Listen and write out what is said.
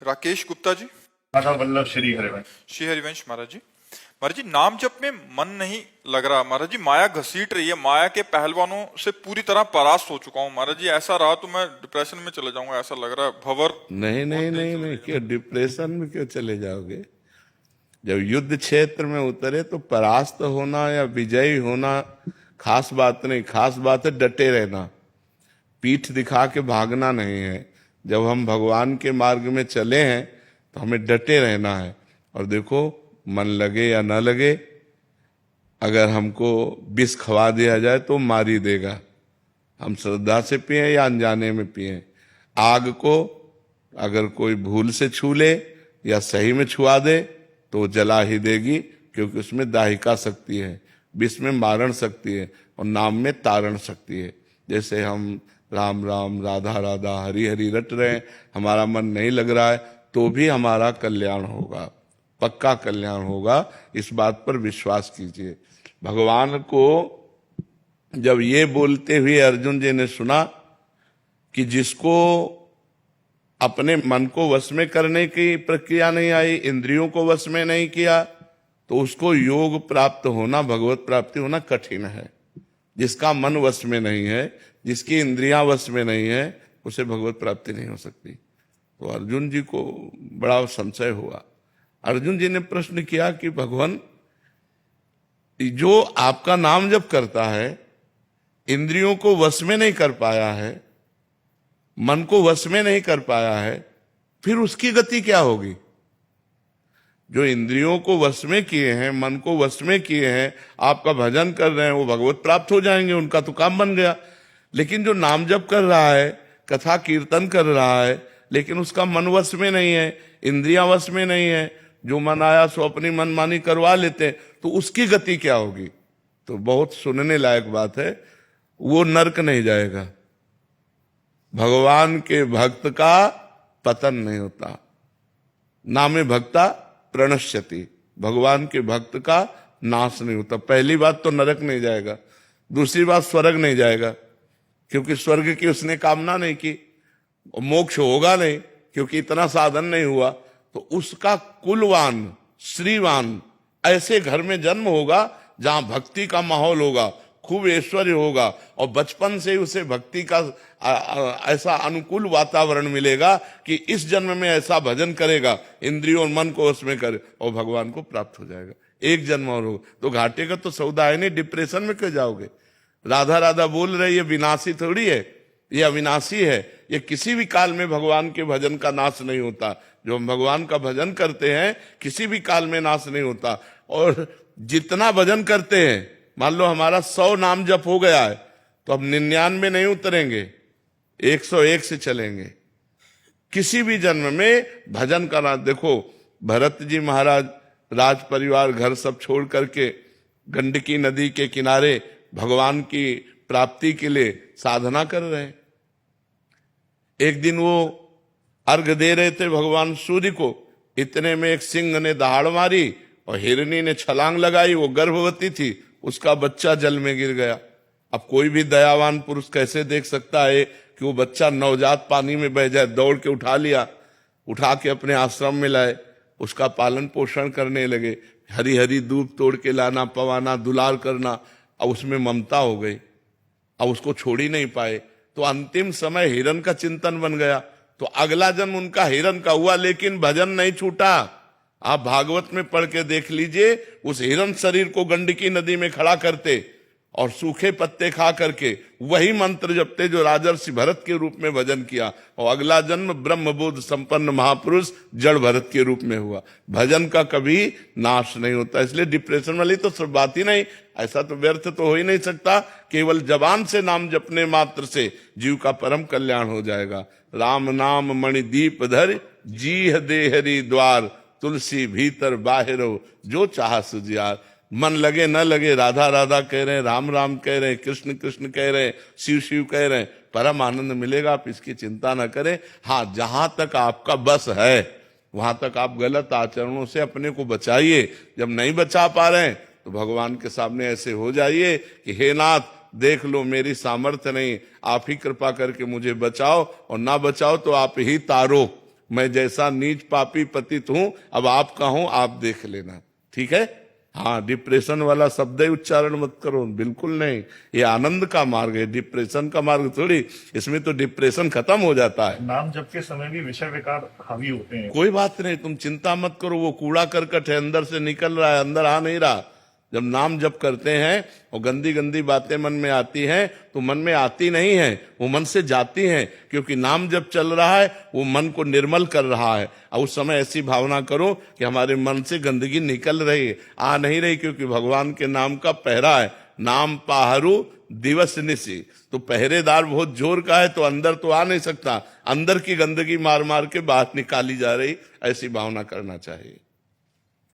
राकेश गुप्ता जी। माता वल्लभ श्री हरिवंश। श्री हरिवंश महाराज जी। महाराज जी, नाम जप में मन नहीं लग रहा महाराज जी, माया घसीट रही है, माया के पहलवानों से पूरी तरह परास्त हो चुका हूँ महाराज जी। ऐसा रहा तो मैं डिप्रेशन में चले जाऊंगा, ऐसा लग रहा है। भंवर नहीं नहीं नहीं नहीं, क्यों डिप्रेशन में क्यों चले जाओगे? जब युद्ध क्षेत्र में उतरे तो परास्त होना या विजयी होना खास बात नहीं, खास बात है डटे रहना, पीठ दिखा के भागना नहीं है। जब हम भगवान के मार्ग में चले हैं तो हमें डटे रहना है। और देखो, मन लगे या न लगे, अगर हमको विष खवा दिया जाए तो मार ही देगा। हम श्रद्धा से पिए या अनजाने में पिए, आग को अगर कोई भूल से छू ले या सही में छुआ दे तो जला ही देगी, क्योंकि उसमें दाहिका शक्ति है, विष में मारण शक्ति है और नाम में तारण शक्ति है। जैसे हम राम राम राधा राधा हरि हरि रट रहे हैं, हमारा मन नहीं लग रहा है तो भी हमारा कल्याण होगा, पक्का कल्याण होगा। इस बात पर विश्वास कीजिए। भगवान को जब ये बोलते हुए अर्जुन जी ने सुना कि जिसको अपने मन को वश में करने की प्रक्रिया नहीं आई, इंद्रियों को वश में नहीं किया, तो उसको योग प्राप्त होना, भगवत प्राप्ति होना कठिन है। जिसका मन वश में नहीं है, जिसकी इंद्रियां वश में नहीं है, उसे भगवत प्राप्ति नहीं हो सकती। तो अर्जुन जी को बड़ा संशय हुआ। अर्जुन जी ने प्रश्न किया कि भगवान, जो आपका नाम जप करता है, इंद्रियों को वश में नहीं कर पाया है, मन को वश में नहीं कर पाया है, फिर उसकी गति क्या होगी? जो इंद्रियों को वश में किए हैं, मन को वश में किए हैं, आपका भजन कर रहे हैं, वो भगवत प्राप्त हो जाएंगे, उनका तो काम बन गया। लेकिन जो नाम जप कर रहा है, कथा कीर्तन कर रहा है, लेकिन उसका मन वश में नहीं है, इंद्रियां वश में नहीं है, जो मन आया सो अपनी मनमानी करवा लेते हैं, तो उसकी गति क्या होगी? तो बहुत सुनने लायक बात है, वो नरक नहीं जाएगा। भगवान के भक्त का पतन नहीं होता, नामे भक्ता प्रणश्यति, भगवान के भक्त का नाश नहीं होता। पहली बात तो नरक नहीं जाएगा, दूसरी बात स्वर्ग नहीं जाएगा, क्योंकि स्वर्ग की उसने कामना नहीं की, मोक्ष होगा नहीं क्योंकि इतना साधन नहीं हुआ। तो उसका कुलवान, श्रीवान ऐसे घर में जन्म होगा जहां भक्ति का माहौल होगा, खूब ऐश्वर्य होगा, और बचपन से उसे भक्ति का ऐसा अनुकूल वातावरण मिलेगा कि इस जन्म में ऐसा भजन करेगा, इंद्रियों और मन को उसमें करे और भगवान को प्राप्त हो जाएगा। एक जन्म और होगा तो घाटे का तो सौदा है नहीं, डिप्रेशन में क्यों जाओगे? राधा राधा बोल रहे, ये विनाशी थोड़ी है, ये अविनाशी है। ये किसी भी काल में भगवान के भजन का नाश नहीं होता। जो हम भगवान का भजन करते हैं किसी भी काल में नाश नहीं होता। और जितना भजन करते हैं, मान लो हमारा 100 नाम जप हो गया है, तो अब 99 नहीं उतरेंगे, 101 से चलेंगे। किसी भी जन्म में भजन करना। देखो, भरत जी महाराज राज परिवार घर सब छोड़ करके गंडकी नदी के किनारे भगवान की प्राप्ति के लिए साधना कर रहे हैं। एक दिन वो अर्घ दे रहे थे भगवान सूर्य को, इतने में एक सिंह ने दहाड़ मारी और हिरनी ने छलांग लगाई। वो गर्भवती थी, उसका बच्चा जल में गिर गया। अब कोई भी दयावान पुरुष कैसे देख सकता है कि वो बच्चा नवजात पानी में बह जाए? दौड़ के उठा लिया, उठा के अपने आश्रम में लाए, उसका पालन पोषण करने लगे, हरी हरी दूब तोड़ के लाना, पवाना, दुलार करना। अब उसमें ममता हो गई, अब उसको छोड़ ही नहीं पाए, तो अंतिम समय हिरण का चिंतन बन गया। तो अगला जन्म उनका हिरण का हुआ, लेकिन भजन नहीं छूटा। आप भागवत में पढ़ के देख लीजिए, उस हिरण शरीर को गंडकी नदी में खड़ा करते और सूखे पत्ते खा करके वही मंत्र जपते जो राजर्षि भरत के रूप में भजन किया, और अगला जन्म ब्रह्मबोध संपन्न महापुरुष जड़ भरत के रूप में हुआ। भजन का कभी नाश नहीं होता। इसलिए डिप्रेशन वाली तो सब बात ही नहीं, ऐसा तो व्यर्थ तो हो ही नहीं सकता। केवल जबान से नाम जपने मात्र से जीव का परम कल्याण हो जाएगा। राम नाम मणि दीप धर, जीह देहरी द्वार, तुलसी भीतर बाहिरो, जो चाह सुजियार। मन लगे न लगे, राधा राधा कह रहे हैं, राम राम कह रहे हैं, कृष्ण कृष्ण कह रहे हैं, शिव शिव कह रहे हैं, परम आनंद मिलेगा। आप इसकी चिंता न करें। हाँ, जहां तक आपका बस है वहां तक आप गलत आचरणों से अपने को बचाइए। जब नहीं बचा पा रहे हैं तो भगवान के सामने ऐसे हो जाइए कि हे नाथ, देख लो मेरी सामर्थ्य नहीं, आप ही कृपा करके मुझे बचाओ, और ना बचाओ तो आप ही तारो। मैं जैसा नीच पापी पतित हूं, अब आपका हूं, आप देख लेना। ठीक है? हाँ, डिप्रेशन वाला शब्द ही उच्चारण मत करो, बिल्कुल नहीं। ये आनंद का मार्ग है, डिप्रेशन का मार्ग थोड़ी। इसमें तो डिप्रेशन खत्म हो जाता है। नाम जप के समय भी विषय विकार हावी होते हैं। कोई बात नहीं, तुम चिंता मत करो, वो कूड़ा करकट है, अंदर से निकल रहा है, अंदर आ नहीं रहा। जब नाम जप करते हैं और गंदी गंदी बातें मन में आती हैं, तो मन में आती नहीं है, वो मन से जाती हैं, क्योंकि नाम जप चल रहा है, वो मन को निर्मल कर रहा है। और उस समय ऐसी भावना करो कि हमारे मन से गंदगी निकल रही है, आ नहीं रही, क्योंकि भगवान के नाम का पहरा है। नाम पाहरू दिवस निशी, तो पहरेदार बहुत जोर का है, तो अंदर तो आ नहीं सकता, अंदर की गंदगी मार मार के बाहर निकाली जा रही, ऐसी भावना करना चाहिए।